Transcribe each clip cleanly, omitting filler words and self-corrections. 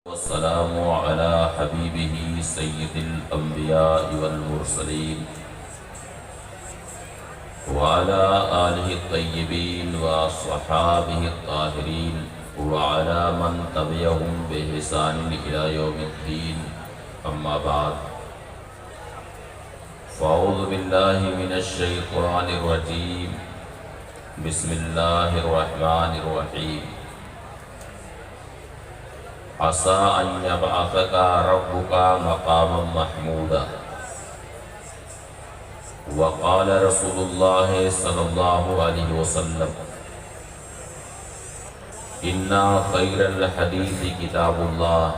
والسلام على حبيبه سيد الأنبياء والمرسلين وعلى آله الطيبين وصحابه الطاهرين وعلى من تبعهم بإحسان إلى يوم الدين. أما بعد، فأعوذ بالله من الشيطان الرجيم. بسم الله الرحمن الرحيم. عسى أن يبعثك ربك مقاما محمودا. وقال رسول الله صلى الله عليه وسلم: إن خير الحديث كتاب الله،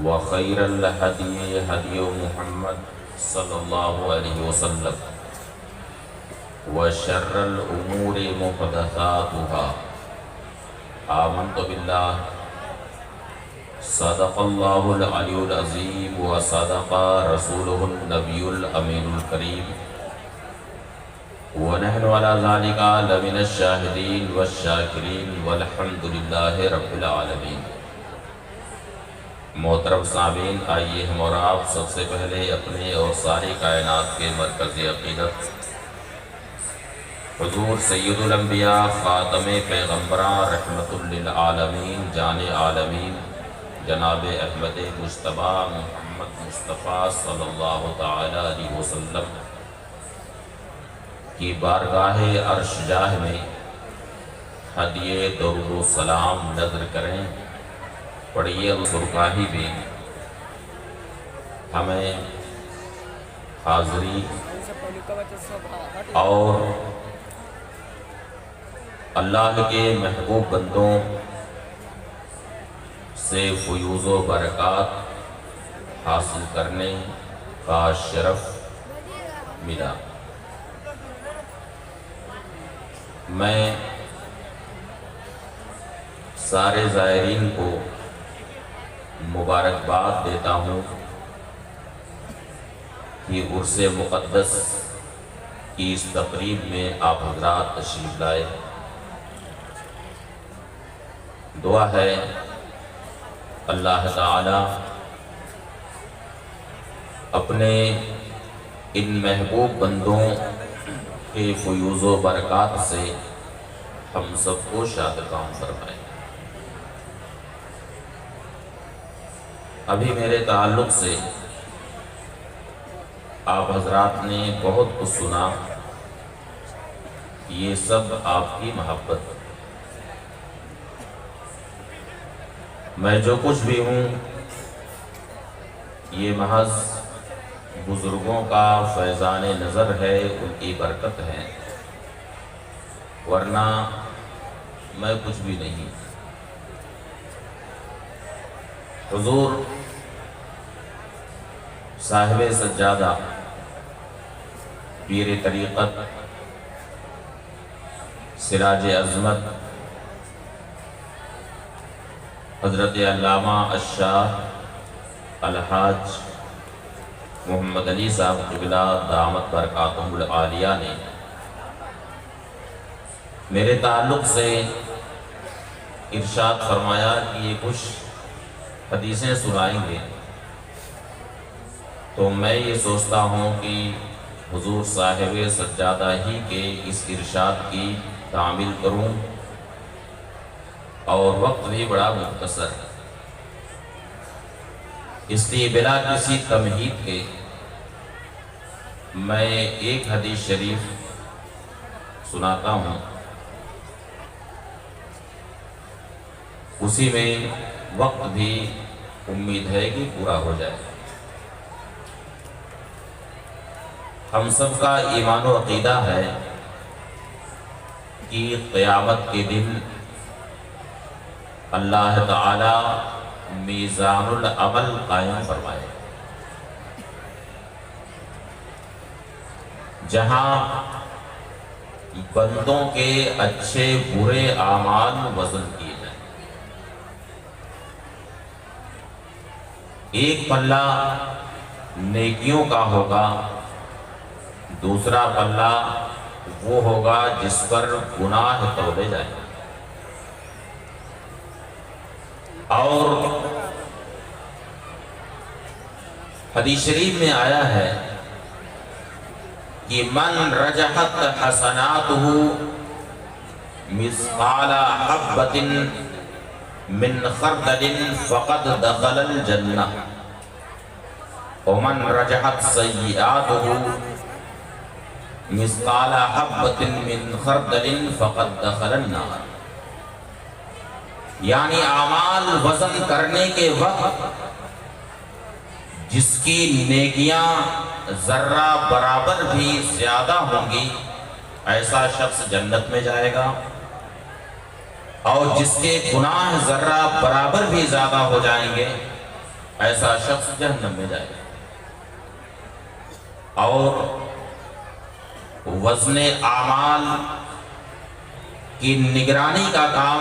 وخير الهدي هدي محمد صلى الله عليه وسلم، وشر الأمور محدثاتها. آمنت بالله، صدق الله العلي العظيم، وصدق رسوله النبي الأمين الكريم، ونحن على ذلك لمن الشاهدين والشاكرين، والحمد لله رب العالمين. محترم سامعین، آئیے ہم اور آپ سب سے پہلے اپنے اور ساری کائنات کے مرکزی عقیدت حضور سید الانبیاء خاتم پیغمبراں رحمت للعالمین جان عالمین جناب احمد مجتبیٰ محمد مصطفیٰ صلی اللہ تعالی علیہ وسلم کی بارگاہ عرش جاہ میں ہدیے درود و سلام نظر کریں. پڑھیے سرکاہی بھی ہمیں حاضری اور اللہ کے محبوب بندوں سے فیوز و برکات حاصل کرنے کا شرف ملا. میں سارے زائرین کو مبارکباد دیتا ہوں کہ عرس مقدس کی اس تقریب میں آپ حضرات تشریف لائے. دعا ہے اللہ تعالی اپنے ان محبوب بندوں کے فیوز و برکات سے ہم سب کو شادکام فرمائے. ابھی میرے تعلق سے آپ حضرات نے بہت کچھ سنا. یہ سب آپ کی محبت. میں جو کچھ بھی ہوں یہ محض بزرگوں کا فیضان نظر ہے، ان کی برکت ہے، ورنہ میں کچھ بھی نہیں. حضور صاحب سجادہ پیر طریقت سراج عظمت حضرت علامہ الشاہ الحاج محمد علی صاحب قبلہ دامت برکاتہم العالیہ نے میرے تعلق سے ارشاد فرمایا کہ یہ کچھ حدیثیں سنائیں گے، تو میں یہ سوچتا ہوں کہ حضور صاحب سجادہ ہی کے اس ارشاد کی تعمیل کروں، اور وقت بھی بڑا مختصر ہے، اس لیے بلا کسی تمہید کے میں ایک حدیث شریف سناتا ہوں. اسی میں وقت بھی امید ہے کہ پورا ہو جائے. ہم سب کا ایمان و عقیدہ ہے کہ قیامت کے دن اللہ تعالی میزان العمل قائم فرمائے، جہاں بندوں کے اچھے برے اعمال وزن کیے جائیں. ایک پلہ نیکیوں کا ہوگا، دوسرا پلہ وہ ہوگا جس پر گناہ تولے جائیں. اور حدیث شریف میں آیا ہے کہ من رجحت حسناتہ مثقال حبۃ من خردل فقد دخل الجنہ ومن رجحت سیئاتہ مثقال حبۃ من خردل فقد دخل النار۔ یعنی اعمال وزن کرنے کے وقت جس کی نیکیاں ذرہ برابر بھی زیادہ ہوں گی ایسا شخص جنت میں جائے گا، اور جس کے گناہ ذرہ برابر بھی زیادہ ہو جائیں گے ایسا شخص جہنم میں جائے گا۔ اور وزن اعمال کی نگرانی کا کام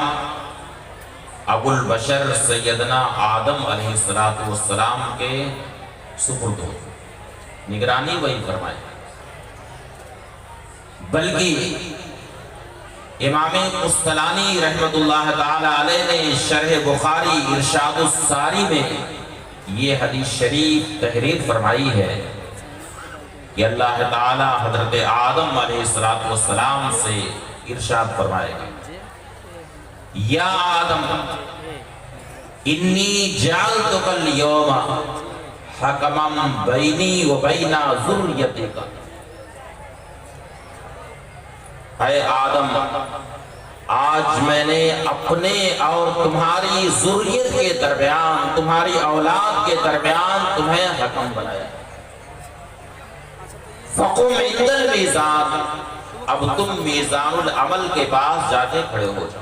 ابو البشر سیدنا آدم علیہ السلام کے سپرد ہو، نگرانی وہی فرمائے۔ بلکہ امام قسطلانی رحمت اللہ تعالی علیہ نے شرح بخاری ارشاد الساری میں یہ حدیث شریف تحریر فرمائی ہے کہ اللہ تعالی حضرت آدم علیہ السلام سے ارشاد فرمائے گا، یا آدم انی جعلتک اليوم حکما بینی و بین ذریتک۔ اے آدم، آج میں نے اپنے اور تمہاری ذریت کے درمیان، تمہاری اولاد کے درمیان تمہیں حکم بنایا۔ فقم عند المیزان، اب تم میزان العمل کے پاس جا کے کھڑے ہو جاؤ۔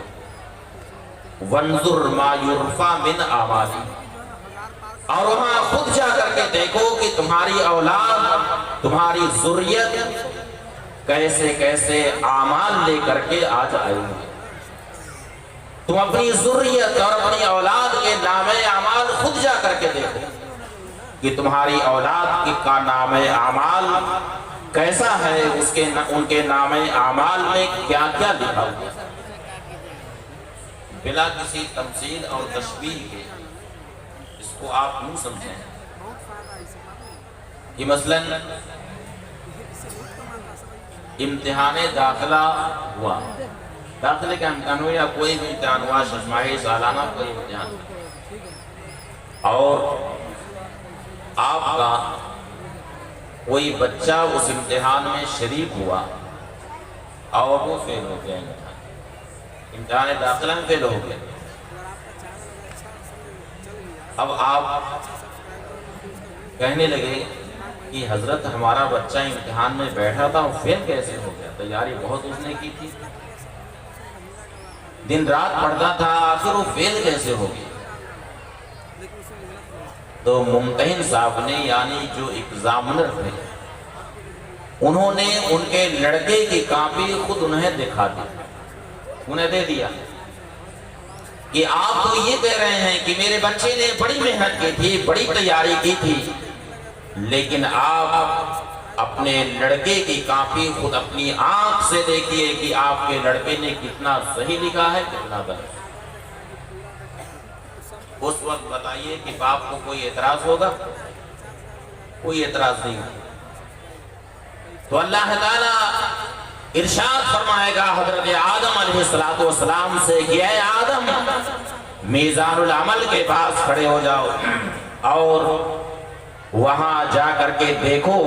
وانظر ما یرفع من اعمالی، اور وہاں خود جا کر کے دیکھو کہ تمہاری اولاد، تمہاری ذریت کیسے کیسے اعمال لے کر کے آج آئے ہوئے۔ تم اپنی ذریت اور اپنی اولاد کے نام اعمال خود جا کر کے دیکھو کہ تمہاری اولاد کا نام اعمال کیسا ہے، ان کے نام اعمال میں کیا کیا لکھا ہوا ہے، بلا کسی تمثیل اور تشبیہ کے۔ اس کو آپ یوں سمجھیں کہ مثلا امتحان داخلہ ہوا، داخلے کا امتحان ہوا یا کوئی بھی امتحان ہوا، ششماہی سالانہ کوئی امتحان، اور آپ کا کوئی بچہ اس امتحان میں شریک ہوا اور وہ فیل ہو گیا، امتحان داخلہ میں فیل ہو گیا۔ اب آپ کہنے لگے کہ حضرت ہمارا بچہ امتحان میں بیٹھا تھا اور فیل کیسے ہو گیا، تیاری بہت اس نے کی تھی، دن رات پڑھتا تھا، آخر وہ فیل کیسے ہو گیا؟ تو ممتحن صاحب نے، یعنی جو ایگزامنر تھے، انہوں نے ان کے لڑکے کی کاپی خود انہیں دکھا دی، انہیں دے دیا کہ آپ تو یہ کہہ رہے ہیں کہ میرے بچے نے بڑی محنت کی تھی، بڑی تیاری کی تھی، لیکن آپ اپنے لڑکے کی کاپی خود اپنی آنکھ سے دیکھیے کہ آپ کے لڑکے نے کتنا صحیح لکھا ہے، کتنا غلط۔ اس وقت بتائیے کہ باپ کو کوئی اعتراض ہوگا؟ کوئی اعتراض نہیں ہوگا۔ تو اللہ تعالیٰ ارشاد فرمائے گا حضرت آدم علیہ السلام سے کہ اے آدم، میزان العمل کے پاس کھڑے ہو جاؤ اور وہاں جا کر کے دیکھو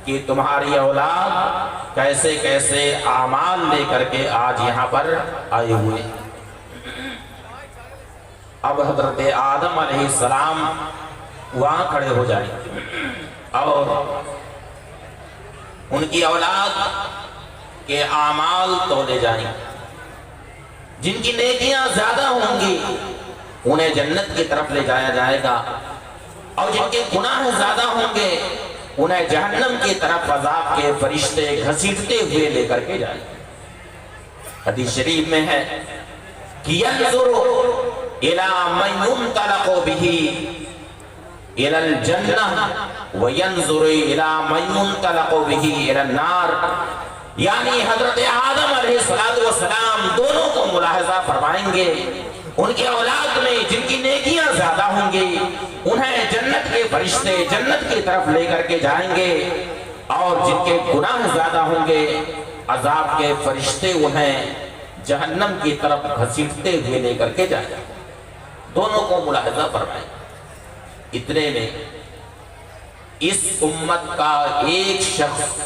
کہ تمہاری اولاد کیسے کیسے اعمال لے کر کے آج یہاں پر آئے ہوئے۔ اب حضرت آدم علیہ السلام وہاں کھڑے ہو جائیں اور ان کی اولاد کے اعمال تولے جائیں، جن کی نیکیاں زیادہ ہوں گی انہیں جنت کی طرف لے جایا جائے گا، اور جن کے گناہ زیادہ ہوں گے انہیں جہنم کی طرف عذاب کے فرشتے گھسیٹتے ہوئے لے کر کے جائیں گے۔ حدیث شریف میں ہے کہ ينظر الى من ينطلق به الى الجنہ وینظر الى من ينطلق به الى النار، یعنی حضرت آدم علیہ السلام دونوں کو ملاحظہ فرمائیں گے، ان کے اولاد میں جن کی نیکیاں زیادہ ہوں گی انہیں جنت کے فرشتے جنت کی طرف لے کر کے جائیں گے، اور جن کے گناہ زیادہ ہوں گے عذاب کے فرشتے انہیں جہنم کی طرف گھسیٹتے ہوئے لے کر کے جائیں گے۔ دونوں کو ملاحظہ فرمائیں۔ اتنے میں اس امت کا ایک شخص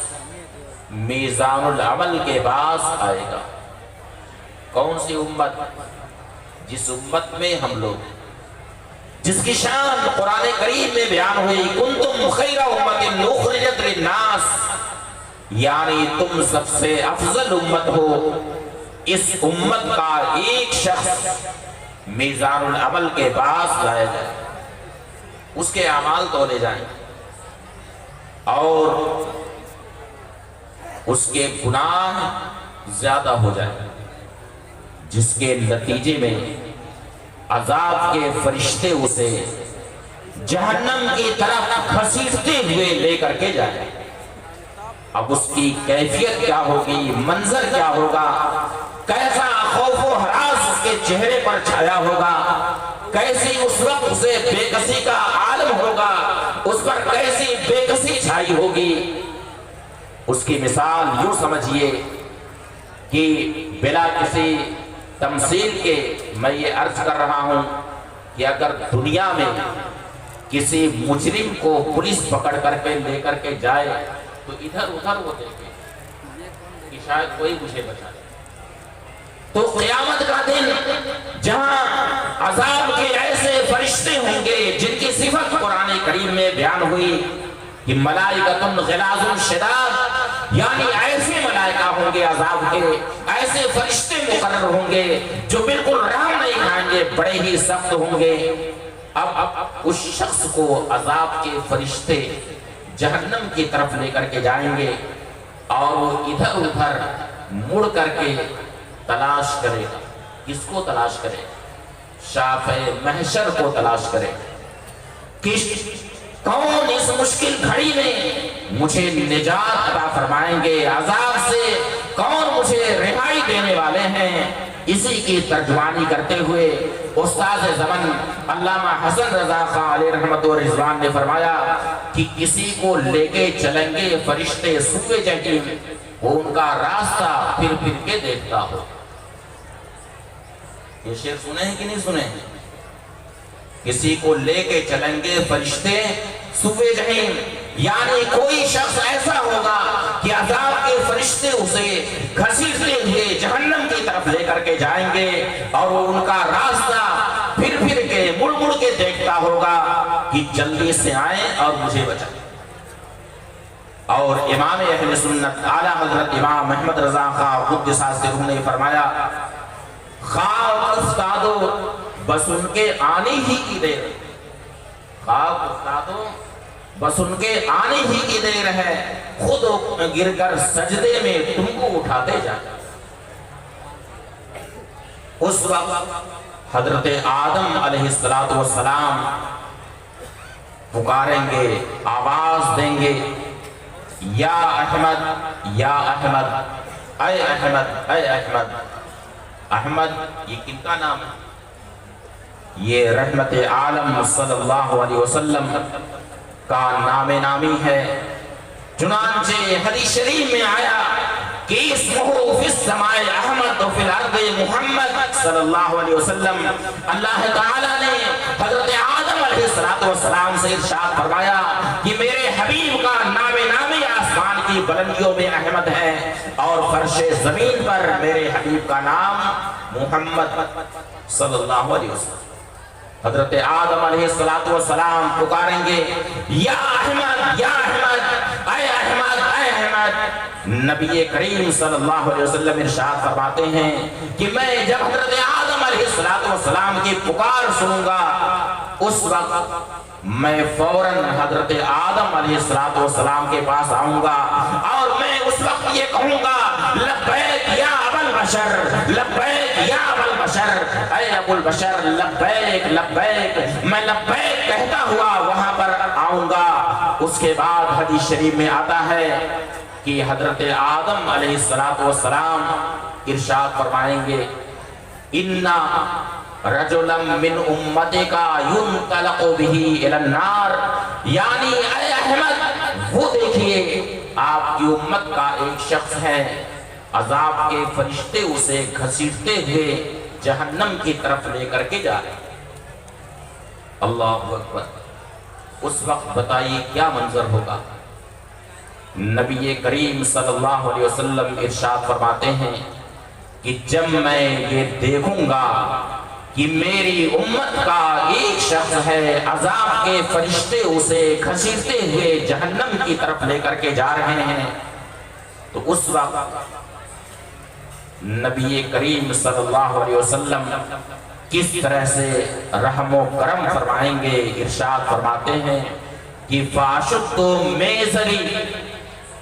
میزان العمل کے پاس آئے گا۔ کون سی امت؟ جس امت میں ہم لوگ، جس کی شان قرآن کریم میں بیان ہوئی، کنتم خیر امت اخرجت للناس، یعنی تم سب سے افضل امت ہو۔ اس امت کا ایک شخص میزان العمل کے پاس لائے جائے، اس کے اعمال تولے جائیں اور اس کے گناہ زیادہ ہو جائیں، جس کے نتیجے میں عذاب کے فرشتے اسے جہنم کی طرف گھسیٹتے ہوئے لے کر کے جائیں۔ اب اس کی کیفیت کیا ہوگی، منظر کیا ہوگا، کیسا خوف و ہراس اس کے چہرے پر چھایا ہوگا، کیسی اس وقت اسے بے کسی کا عالم ہوگا، اس پر کیسی بے کسی چھائی ہوگی۔ اس کی مثال یوں سمجھیے کہ بلا کسی تمثیل کے میں یہ عرض کر رہا ہوں کہ اگر دنیا میں کسی مجرم کو پولیس پکڑ کر کے لے کر کے جائے تو ادھر ادھر وہ دیکھے کہ شاید کوئی مجھے بچا لے، تو قیامت کا دن جہاں عذاب کے ایسے فرشتے ہوں گے جن کی صفت قرآن کریم میں بیان ہوئی کہ ملائکۃ غلاظ شداد، یعنی ایسے ملائکہ ہوں گے عذاب کے، ایسے فرشتے مقرر ہوں گے جو بالکل رحم نہیں کھائیں گے، بڑے ہی سخت ہوں گے۔ اب اس شخص کو عذاب کے فرشتے جہنم کی طرف لے کر کے جائیں گے اور وہ ادھر ادھر مڑ کر کے تلاش کرے گا۔ کس کو تلاش کرے گا؟ شافع محشر کو تلاش کرے گا۔ کون اس مشکل گھڑی میں مجھے نجات عطا فرمائیں گے، عذاب سے کون مجھے رہائی دینے والے ہیں؟ اسی کی ترجمانی کرتے ہوئے استاد زمن علامہ حسن رضا خان علیہ رحمت و رضوان نے فرمایا کہ کسی کو لے کے چلیں گے فرشتے سوئے جہنم، وہ ان کا راستہ پھر پھر کے دیکھتا ہو۔ یہ شعر سنے ہیں کہ نہیں سنے؟ کسی کو لے کے چلیں گے فرشتے سوئے جہنم، یعنی کوئی شخص ایسا ہوگا کہ عذاب کے فرشتے اسے گھسیٹتے ہوئے جہنم کی طرف لے کر کے جائیں گے اور وہ ان کا راستہ پھر پھر کے مڑ مڑ کے دیکھتا ہوگا کہ جلدی سے آئیں اور مجھے بچائیں۔ اور امام اہل سنت اعلیٰ حضرت امام محمد رضا خان قدس سرہ نے فرمایا، خواب استادو بس ان کے آنے ہی کی دیر، خواب استادو بس ان کے آنے ہی کی دیر ہے، خود گر کر سجدے میں تم کو اٹھاتے جائیں۔ اس وقت حضرت آدم علیہ السلام پکاریں گے، آواز دیں گے، یا احمد یا احمد، اے احمد اے احمد۔ احمد یہ کن کا نام ہے؟ یہ رحمت عالم صلی اللہ علیہ وسلم کا نام نامی ہے۔ چنانچہ حدیث شریف میں آیا کہ اسمہ فی السماء احمد و فی الارض محمد صلی اللہ علیہ وسلم۔ اللہ تعالیٰ نے حضرت آدم علیہ السلام سے ارشاد فرمایا کہ میرے حبیب کا نام نامی آسمان کی بلندیوں میں احمد ہے اور فرش زمین پر میرے حبیب کا نام محمد صلی اللہ علیہ وسلم۔ حضرت آدم علیہ السلام پکاریں گے، یا احمد یا احمد، اے احمد اے احمد۔ نبی کریم صلی اللہ علیہ وسلم ارشاد فرماتے ہیں کہ میں جب حضرت آدم علیہ السلام کی پکار سنوں گا اس وقت میں فوراً حضرت آدم علیہ السلام کے پاس آؤں گا اور میں اس وقت یہ کہوں گا، لبیک یا ابا البشر، لبیک یا ابا البشر، اے ابو البشر لبیک لبیک۔ میں لبیک کہتا ہوا وہاں پر آؤں گا۔ اس کے بعد حدیث شریف میں آتا ہے کہ حضرت آدم علیہ السلام ارشاد فرمائیں گے، اِنَّا رجلا من امتکا ینطلق به الی النار، یعنی اے احمد وہ دیکھیے آپ کی امت کا ایک شخص ہے، عذاب کے فرشتے اسے گھسیٹتے ہوئے جہنم کی طرف لے کر کے جا رہے ہیں۔ اللہ اکبر۔ اس وقت بتائیے کیا منظر ہوگا؟ نبی کریم صلی اللہ علیہ وسلم ارشاد فرماتے ہیں کہ جب میں یہ دیکھوں گا کہ میری امت کا ایک شخص ہے، عذاب کے فرشتے اسے گھسیٹتے ہوئے جہنم کی طرف لے کر کے جا رہے ہیں، تو اس وقت نبی کریم صلی اللہ علیہ وسلم کس طرح سے رحم و کرم فرمائیں گے؟ ارشاد فرماتے ہیں کہ فاشق تو میزری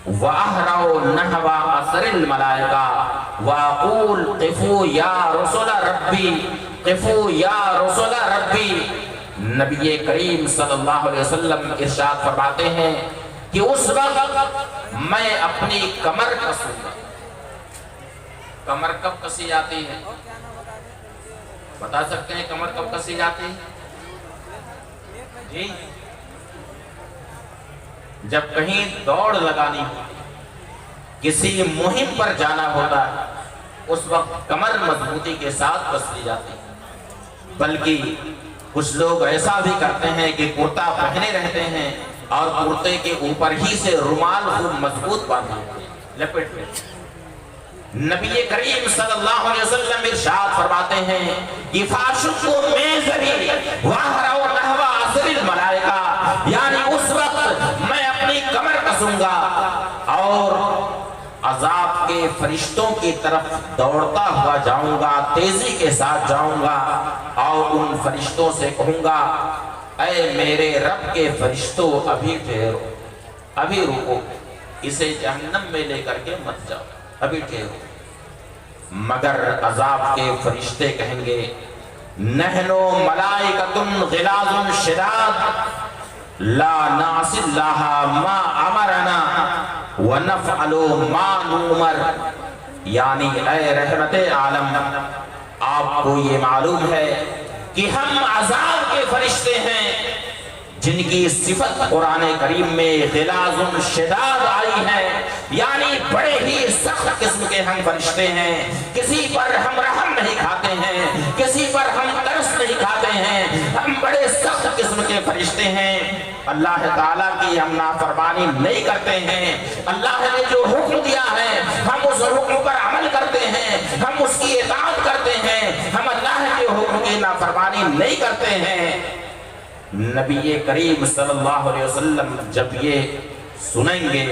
وَأَهْرَوْ نَحْوَ أَثَرِ الْمَلَائِكَةِ وَأَقُولُ قِفُوا يَا رُسُلَ رَبِّي قِفُوا يَا رُسُلَ رَبِّي۔ نبی کریم صلی اللہ علیہ وسلم ارشاد فرماتے ہیں کہ اس وقت میں اپنی کمر کسوں گا۔ کمر کب کسی جاتی ہے؟ بتا سکتے ہیں کمر کب کسی جاتی ہے؟ جی، جب کہیں دوڑ لگانی ہوتی، کسی مہم پر جانا ہوتا ہے، اس وقت کمر مضبوطی کے ساتھ کس لی جاتی ہے۔ بلکہ کچھ لوگ ایسا بھی کرتے ہیں کہ کرتا پہنے رہتے ہیں اور کرتے کے اوپر ہی سے رومال خوب مضبوط باندھے ہوتے ہیں، لپٹ لیتے ہیں۔ نبی کریم صلی اللہ علیہ وسلم ارشاد فرماتے ہیں کہ فاشقو میزری واہرو نحو اثر الملائکہ، یعنی اس وقت میں اپنی کمر کسوں گا اور عذاب کے فرشتوں کی طرف دوڑتا ہوا جاؤں گا، تیزی کے ساتھ جاؤں گا اور ان فرشتوں سے کہوں گا اے میرے رب کے فرشتوں ابھی ٹھہرو، ابھی رکو، اسے جہنم میں لے کر کے مت جاؤ، ابھی ٹھہرو۔ مگر عذاب کے فرشتے کہیں گے نحنو ملائکۃ غلاظ شداد لا نعصی اللہ ما امرنا ونفعل ما نؤمر، یعنی اے رحمت عالم آپ کو یہ معلوم ہے کہ ہم عذاب کے فرشتے ہیں جن کی صفت قرآن کریم میں غلاظ شداد آئی ہے، یعنی بڑے ہی سخت قسم کے ہم فرشتے ہیں، کسی پر ہم رحم نہیں کھاتے ہیں، کسی پر ہم ترس نہیں کھاتے ہیں، ہم بڑے سخت قسم کے فرشتے ہیں۔ اللہ تعالیٰ کی ہم نافرمانی نہیں کرتے ہیں، اللہ نے جو حکم دیا ہے ہم اس حکم پر عمل کرتے ہیں، ہم اس کی اطاعت کرتے ہیں، ہم اللہ کے حکم کی نافرمانی نہیں کرتے ہیں۔ نبی کریم صلی اللہ علیہ وسلم جب یہ سنیں گے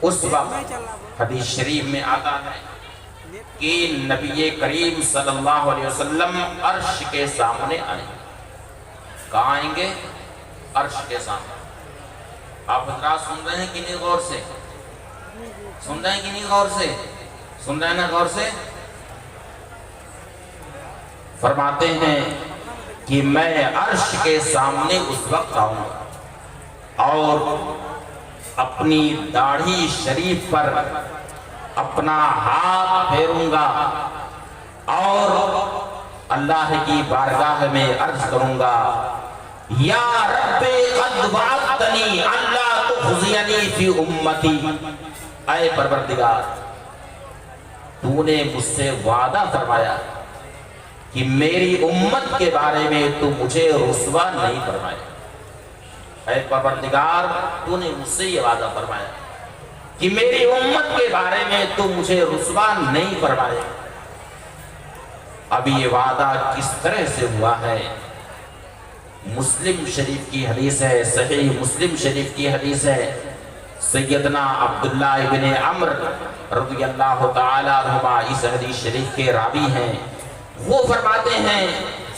اس وقت حدیث شریف میں آتا ہے کہ نبی کریم صلی اللہ علیہ وسلم عرش کے سامنے آئیں گے۔ کہاں آئیں گے؟ عرش کے سامنے۔ آپ حضرات سن رہے ہیں کہ نہیں غور سے؟ سن رہے ہیں کہ نہیں غور سے؟ سن رہے ہیں نا غور سے؟ فرماتے ہیں کہ میں عرش کے سامنے اس وقت آؤں گا اور اپنی داڑھی شریف پر اپنا ہاتھ پھیروں گا اور اللہ کی بارگاہ میں عرض کروں گا یا رب قد وعدتنی اللہ تخزینی فی امتی، اے پروردگار تو نے مجھ سے وعدہ فرمایا کہ میری امت کے بارے میں تو مجھے رسوا نہیں فرمائے۔ اے پروردگار تو نے مجھ سے یہ وعدہ فرمایا کہ میری امت کے بارے میں تو مجھے رسوا نہیں فرمائے۔ اب یہ وعدہ کس طرح سے ہوا ہے؟ مسلم شریف کی حدیث ہے، صحیح مسلم شریف کی حدیث ہے۔ سیدنا عبداللہ ابن عمر رضی اللہ تعالی عنہما اس حدیث شریف کے راوی ہیں۔ وہ فرماتے ہیں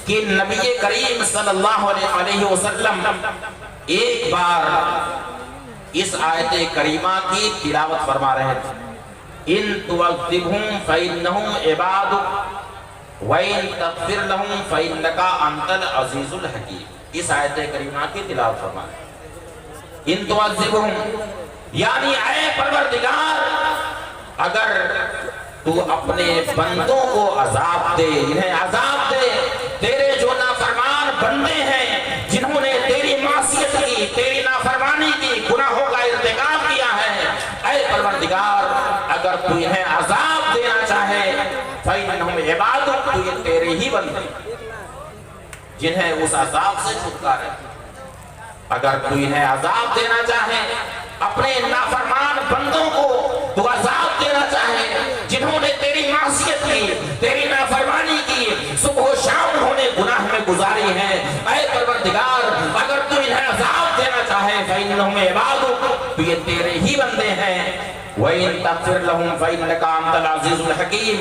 کہ نبی کریم صلی اللہ علیہ وسلم ایک بار اس آیت کریمہ کی تلاوت فرما رہے تھے، ان تعذبہم فإنہم عبادک وإن تغفر لہم فإنک انت العزیز الحکیم۔ اس آیت کریمہ کی تلاوت فرما رہے، ان تعذبہم یعنی اے پروردگار اگر تو اپنے بندوں کو عذاب دے، انہیں عذاب دے تیرے جو نافرمان بندے ہیں جنہوں نے تیری معصیت کی، تیری نافرمانی کی، گناہوں کا ارتکاب کیا ہے، اے پروردگار اگر تو انہیں عذاب دینا چاہے فَإِنَّهُمْ عِبَادُكَ، تو یہ تیرے ہی بندے جنہیں اس عذاب سے چھٹکارا ہے۔ اگر تو انہیں عذاب دینا چاہے، اپنے نافرمان بندوں کو تو عذاب دینا چاہے جنہوں نے تیری معصیت کی، تیری نافرمانی کی، صبح و شام انہوں نے گناہ میں گزاری ہے، اے پروردگار اگر تو انہیں عذاب دینا چاہے فَإِنَّهُمْ عِبَادُكَ، تو یہ تیرے ہی بندے ہیں۔ وَإِن تَغْفِرْ لَهُمْ فَإِنَّكَ أَنْتَ الْعَزِيزُ الْحَكِيمُ،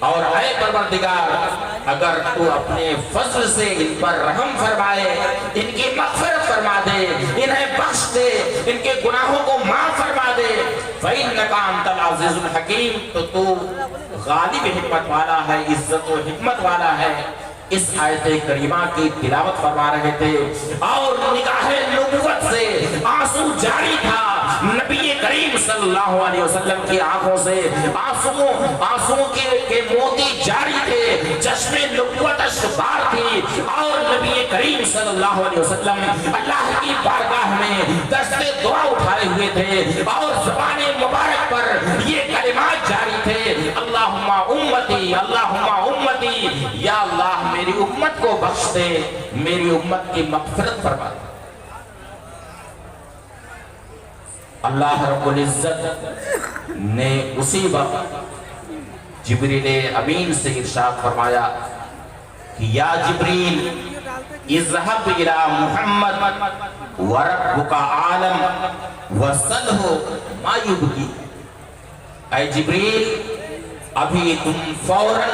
اور اے پروردگار اگر تو اپنے فضل سے ان پر رحم فرمائے، ان کی مغفرت فرما دے، انہیں بخش دے، ان کے گناہوں کو معاف فرما دے، فَإِنَّكَ أَنْتَ الْعَزِيزُ الْحَكِيمُ، تو غالب حکمت والا ہے، عزت و حکمت والا ہے۔ اس آیت کریمہ کی تلاوت فرما رہے تھے اور نگاہ نبوت سے آنسو جاری تھا، نبی کریم صلی اللہ علیہ وسلم کی آنکھوں سے آنسو کے موتی جاری تھے، چشم نبوت اشکبار تھی، اور نبی کریم صلی اللہ علیہ وسلم اللہ کی بارگاہ میں دست دعا اٹھائے ہوئے تھے اور زبان مبارک پر یہ کلمات جاری تھے، اللہم امتی اللہم امتی، یا اللہ میری امت کو بخش دے، میری امت کی مغفرت فرما دے۔ اللہ رب العزت نے اسی وقت جبریل امین سے ارشاد فرمایا کہ یا جبریل اذهب الى محمد وربک عالم وسلہ ما یبکی، اے جبریل ابھی تم فوراً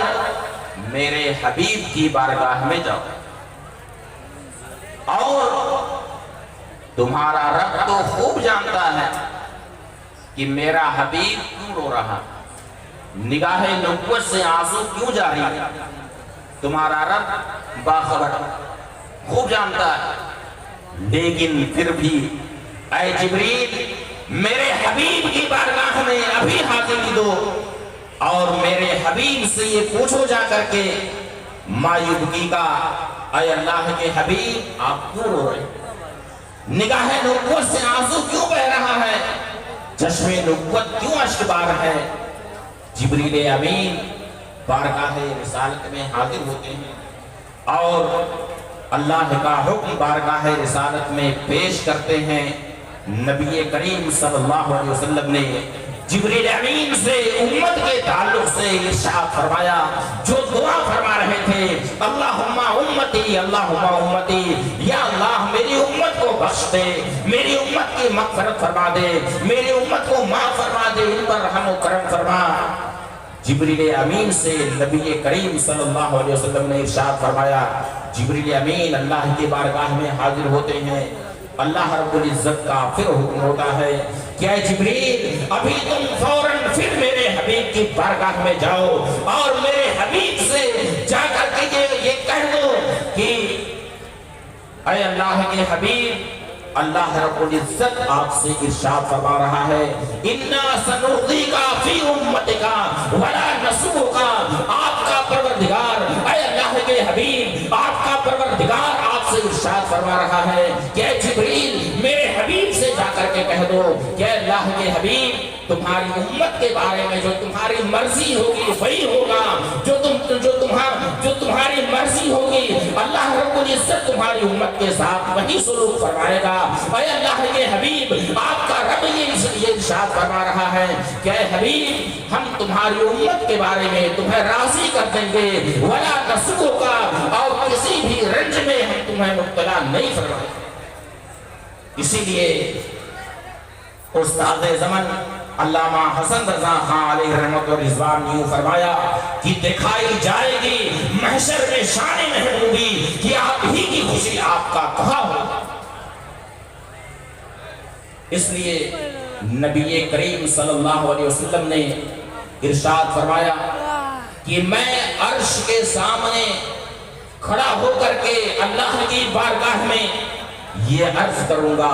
میرے حبیب کی بارگاہ میں جاؤ، اور تمہارا رب تو خوب جانتا ہے کہ میرا حبیب کیوں رو رہا، نگاہ نبوت سے آنسو کیوں جاری، تمہارا رب باخبر خوب جانتا ہے، لیکن پھر بھی اے جبریل میرے حبیب کی بارگاہ میں ابھی حاضری دو، اور میرے حبیب سے یہ پوچھو جا کر کے ما یبکی کا، اے اللہ کے حبیب آپ کیوں رو رہے، نگاہ نبوت سے آنسو کیوں بہ رہا ہے، چشم نبوت کیوں اشکبار ہے۔ جبریل امین بارگاہ رسالت میں حاضر ہوتے ہیں اور اللہ کا حکم بارگاہ رسالت میں پیش کرتے ہیں۔ نبی کریم صلی اللہ علیہ وسلم نے جبریل امین سے امت کے تعلق سے ارشاد فرمایا، جو دعا فرما رہے تھے اللہم امتی اللہم امتی، یا اللہ میری امت کو بخش دے، میری امت کی مغفرت فرما دے، میری امت کو معاف فرما دے، ان پر رحم و کرم فرما۔ جبریل امین سے نبی کریم صلی اللہ علیہ وسلم نے ارشاد فرمایا، جبریل امین اللہ کی بارگاہ میں حاضر ہوتے ہیں، اللہ رب العزت کا پھر حکم ہوتا ہے کہ اے جبریل ابھی تم فوراً پھر میرے حبیب کی بارگاہ میں جاؤ، اور میرے حبیب سے جا کر کے یہ کہہ دو کہ اے اللہ کے حبیب اللہ رب العزت آپ سے ارشاد فرما رہا ہے، اِنَّا سَنُرْضِيكَ فِي أُمَّتِكَ وَلَا نَسُوءُكَ، آپ کا پروردگار اے اللہ کے حبیب آپ کا پروردگار آپ سے ارشاد فرما رہا ہے کہ اے جبریل میرے حبیب سے جا کر کے کہہ دو کہ اے اللہ کے حبیب تمہاری امت کے بارے میں جو تمہاری مرضی ہوگی وہی ہوگا، جو تمہاری مرضی ہوگی اللہ رب العزت تمہاری امت کے ساتھ وہی سلوک فرمائے گا۔ اے اللہ کے حبیب آپ کا رب یہ ارشاد فرما رہا ہے کہ اے حبیب ہم تمہاری امت کے بارے میں تمہیں راضی کر دیں گے، ولا نسوء کا، اور کسی بھی رنج میں ہم تمہیں مبتلا نہیں فرمائیں گے۔ اسی لیے استاد زمن علامہ حسن رضا خان علیہ رحمت و رضوان نے فرمایا کہ دکھائی جائے گی محشر میں شان محبوبی کہ آپ ہی کی خوشی آپ کا کہا ہوگا۔ اس لیے نبی کریم صلی اللہ علیہ وسلم نے ارشاد فرمایا کہ میں عرش کے سامنے کھڑا ہو کر کے اللہ کی بارگاہ میں یہ عرض کروں گا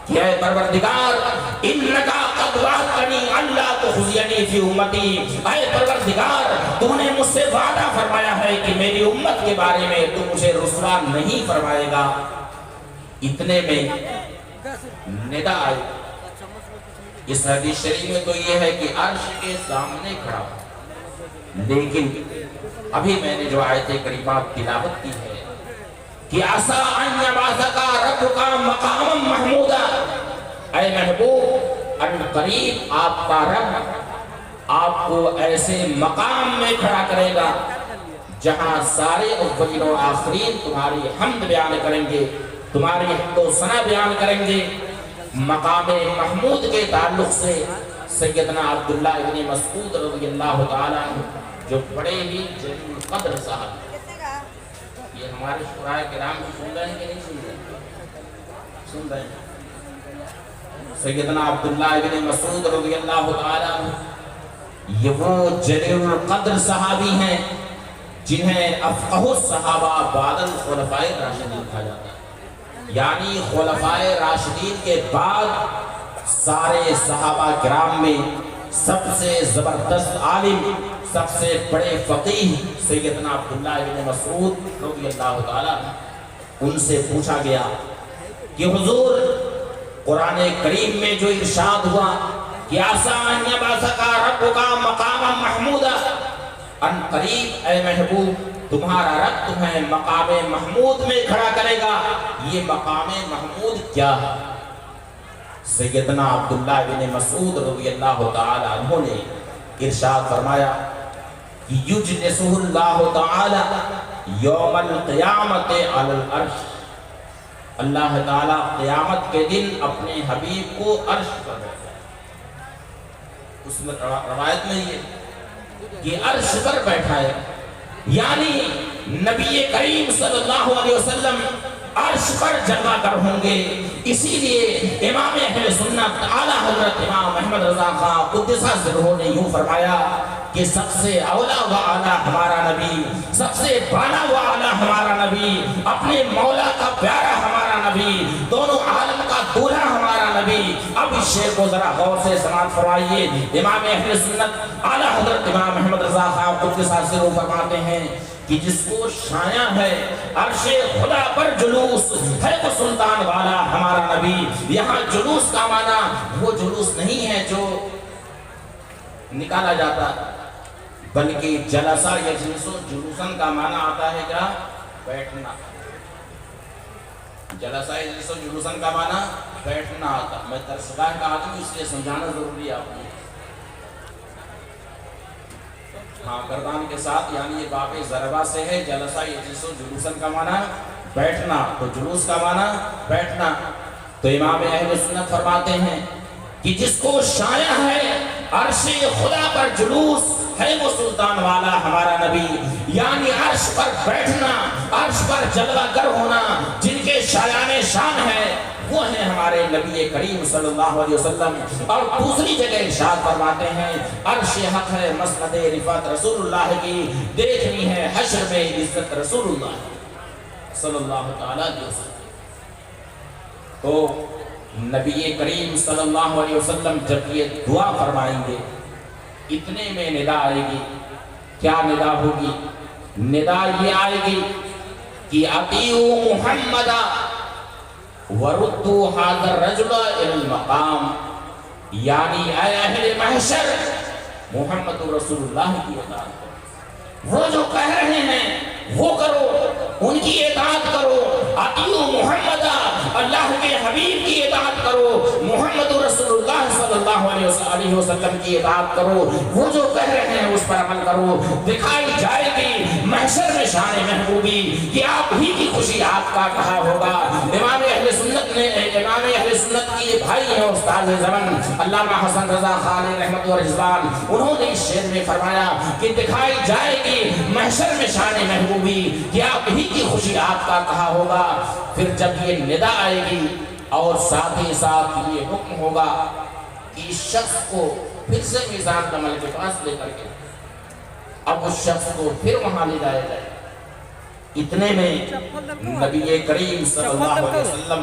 کہ اے پروردگار انکا قد وعدتنی اللہ تخزینی فی امتی، اے پروردگار تو نے مجھ سے وعدہ فرمایا ہے کہ میری امت کے بارے میں تو مجھے رسوا نہیں فرمائے گا۔ اتنے میں ندا آئی۔ اس حدیث شریف میں تو یہ ہے کہ عرش کے سامنے کھڑا، لیکن ابھی میں نے جو آیت کریمات تلاوت کی ہے کہ عسیٰ ان یبعثک ربک مقاما محمودا، اے محبوب ان قریب آپ کا رب آپ کو ایسے مقام میں کھڑا کرے گا جہاں سارے اولین و آخرین تمہاری حمد بیان کریں گے، تمہاری حمد و ثنا بیان کریں گے۔ مقام محمود کے تعلق سے سیدنا عبداللہ ابن مسعود رضی اللہ تعالیٰ عنہ جو بڑے ہی جلیل القدر صاحب، یہ ہمارے شعراء کرام سن رہے ہیں کہ نہیں سن رہے ہیں؟ سن رہے ہیں۔ سیدنا عبداللہ ابن مسعود رضی اللہ تعالیٰ عنہ یہ وہ جلیل القدر صحابی ہیں جنہیں افقہ الصحابہ بعد الخلفاء راشدین کہا جاتا ہے، یعنی خلفاء راشدین کے بعد سارے صحابہ کرام میں سب سے زبردست عالم، سب سے بڑے فقیہ سیدنا عبداللہ ابن مسعود رضی اللہ تعالیٰ۔ ان سے پوچھا گیا کہ حضور قرآن کریم میں جو ارشاد ہوا کہ عسیٰ ان یبعثک ربک مقاما محمودا، ان قریب اے محبوب تمہارا رب تمہیں مقام محمود میں کھڑا کرے گا، یہ مقام محمود کیا ہے؟ سیدنا عبداللہ بن مسعود رضی اللہ تعالی عنہ نے ارشاد فرمایا کہ یجلسہ اللہ تعالی یوم القیامت علی العرش، اللہ تعالی قیامت کے دن اپنے حبیب کو عرش پر بیٹھا ہے۔ اس میں روایت میں یہ عرش پر بیٹھا ہے، یعنی نبی کریم صلی اللہ علیہ وسلم عرش پر جلوہ گر ہوں گے۔ اسی لیے امام اہل سنت اعلیٰ حضرت امام احمد رضا خان قدس سرہ نے یوں فرمایا کہ سب سے اولا و اعلیٰ ہمارا نبی، سب سے بالا و اعلیٰ ہمارا نبی، اپنے مولا کا پیارا ہمارا نبی، دونوں عالم کا دولہا ہمارا نبی۔ اب اس شعر کو ذرا غور سے سماعت فرمائیے۔ امام اہل سنت اعلیٰ حضرت امام احمد رضا خان قدس سرہ فرماتے ہیں کہ جس کو شایع ہے عرش خدا پر جلوس ہے وہ سلطان والا ہمارا نبی۔ یہاں جلوس کا معنی وہ جلوس نہیں ہے جو نکالا جاتا، بلکہ جلسہ یجلس جلوسن کا معنی آتا ہے کیا؟ بیٹھنا۔ جلسہ یجلس جلوسن کا معنی بیٹھنا آتا۔ میں درسگاہ کا آدمی اس لیے سمجھانا ضروری ہے آپ کو۔ ہاں گردان کے ساتھ، یعنی یہ باب ضربہ سے ہے۔ جلسہ یجلس جلوسن کا معنی بیٹھنا، تو جلوس کا معنی بیٹھنا۔ تو امام اہل سنت فرماتے ہیں کہ جس کو شایع ہے عرش خدا پر جلوس ہے وہ سلطان والا ہمارا نبی، یعنی عرش پر بیٹھنا، عرش پر جلوہ گر ہونا، جن کے شایان شان ہے وہ ہیں ہمارے نبی کریم صلی اللہ علیہ وسلم۔ اور دوسری جگہ ارشاد فرماتے ہیں عرش حق ہے مسند رفعت رسول اللہ کی، دیکھنی ہے حشر میں عزت رسول اللہ صلی اللہ تعالیٰ علیہ وسلم۔ تو نبی کریم صلی اللہ علیہ وسلم جب یہ دعا فرمائیں گے اتنے میں ندا آئے گی۔ کیا ندا ہوگی؟ ندا یہ آئے گی کہ اطیعوا محمدا وردوا ھذا الرجل الی المقام، یعنی اے اہل محشر محمد رسول اللہ کی اطاعت کرو، وہ جو کہہ رہے ہیں وہ کرو، ان کی اطاعت کرو۔ اطیعوا محمدا، اللہ کے حبیب کی اطاعت کرو، محمد رسول اللہ صلی اللہ علیہ وسلم کی اطاعت کرو، وہ جو کہہ رہے ہیں اس پر عمل کرو۔ دکھائی جائے گی محشر میں شان محبوبی کہ آپ ہی کی خوشی آپ کا کہا ہوگا۔ امام اہل سنت کی بھائی ہیں استاد زمن علامہ حسن رضا خان رحمت و رضوان، انہوں نے اس شعر میں فرمایا کہ دکھائی جائے گی محشر میں شان محبوبی کہ آپ ہی کی خوشی آپ کا کہا ہوگا۔ پھر جب یہ ندا آئے گی اور ساتھ ہی ساتھ یہ حکم ہوگا کہ اس شخص کو پھر سے میزان عمل کے پاس لے کر کے اب اس شخص کو پھر وہاں لے جایا جائے۔ اتنے میں نبی کریم صلی اللہ علیہ وسلم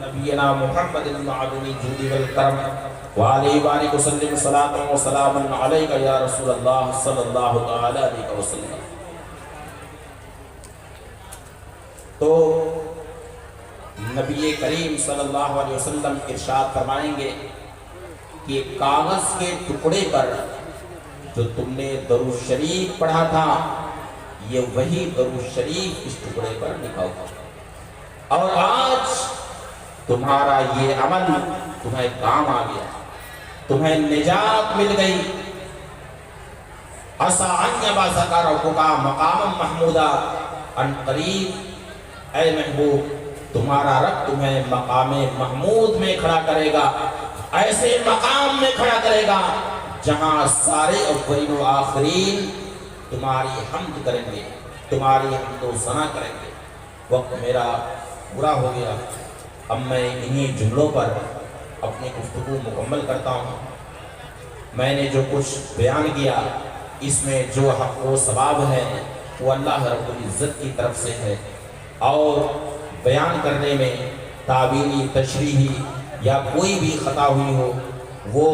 نبینا محمد المعدن الجود والکرم وعلیہ وآلہ وسلم صلاۃ و سلام علیک یا رسول اللہ صلی اللہ تعالی علیہ وسلم۔ تو نبی کریم صلی اللہ علیہ وسلم ارشاد فرمائیں گے کہ کاغذ کے ٹکڑے پر جو تم نے درود شریف پڑھا تھا یہ وہی درود شریف اس ٹکڑے پر لکھا ہوا، اور آج تمہارا یہ عمل تمہیں کام آ گیا، تمہیں نجات مل گئی۔ عسیٰ ان یبعثک ربک مقاما محمودا، ان قریب اے محبوب تمہارا رب تمہیں مقام محمود میں کھڑا کرے گا، ایسے مقام میں کھڑا کرے گا جہاں سارے اولین و آخرین تمہاری حمد کریں گے، تمہاری حمد و ثنا کریں گے۔ وقت میرا پورا ہو گیا، اب میں انہی جملوں پر اپنی گفتگو مکمل کرتا ہوں۔ میں نے جو کچھ بیان کیا اس میں جو حق و ثواب ہے وہ اللہ رب العزت کی طرف سے ہے، اور بیان کرنے میں تعبیری تشریحی یا کوئی بھی خطا ہوئی ہو وہ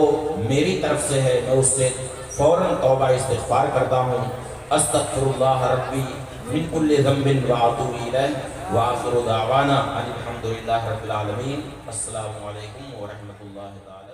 میری طرف سے ہے، میں اس سے فوراً توبہ استغفار کرتا ہوں۔ استغفر اللہ ربی من کل ذنب واتوب الیہ، وآخر دعوانا ان الحمد للہ رب العالمین۔ السلام علیکم ورحمۃ اللہ تعالی۔